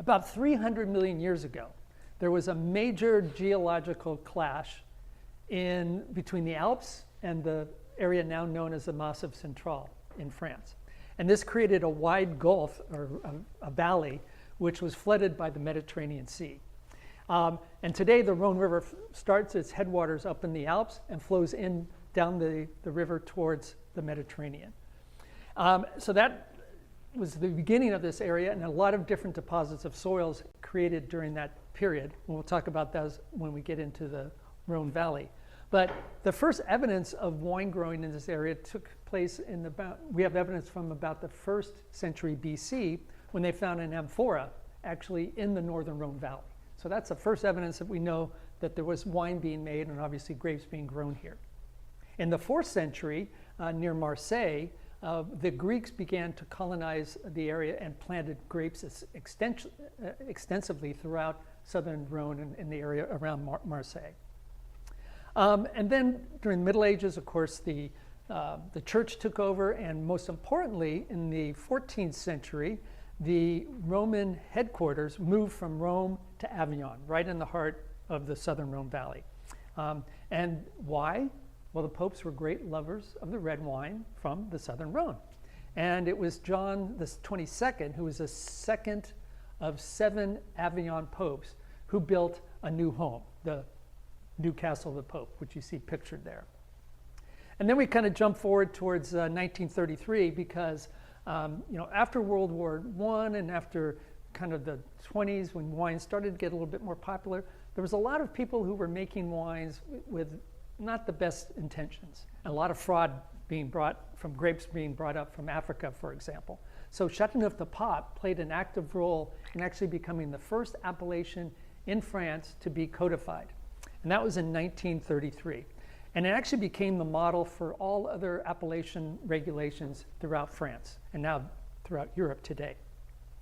About 300 million years ago, there was a major geological clash between the Alps and the area now known as the Massif Central in France. And this created a wide gulf, or a valley, which was flooded by the Mediterranean Sea. And today the Rhône River starts its headwaters up in the Alps and flows down the river towards the Mediterranean. So that was the beginning of this area, and a lot of different deposits of soils created during that period. And we'll talk about those when we get into the Rhône Valley. But the first evidence of wine growing in this area took place we have evidence from about the 1st century BC, when they found an amphora actually in the northern Rhône Valley. So that's the first evidence that we know that there was wine being made and obviously grapes being grown here. In the 4th century, near Marseille, the Greeks began to colonize the area and planted grapes extensively throughout southern Rhône and in the area around Marseille. And then during the Middle Ages, of course, the church took over, and most importantly, in the 14th century, the Roman headquarters moved from Rome to Avignon, right in the heart of the southern Rhône Valley. And why? Well, the popes were great lovers of the red wine from the southern Rhône. And it was John the 22nd, who was the second of 7 Avignon popes, who built a new home, the new Castle of the Pope, which you see pictured there. And then we kind of jump forward towards 1933, because after World War I and after kind of the 20s, when wine started to get a little bit more popular, there was a lot of people who were making wines with not the best intentions. And a lot of fraud being brought from grapes being brought up from Africa, for example. So Châteauneuf-du-Pape played an active role in actually becoming the first appellation in France to be codified. And that was in 1933. And it actually became the model for all other appellation regulations throughout France and now throughout Europe today.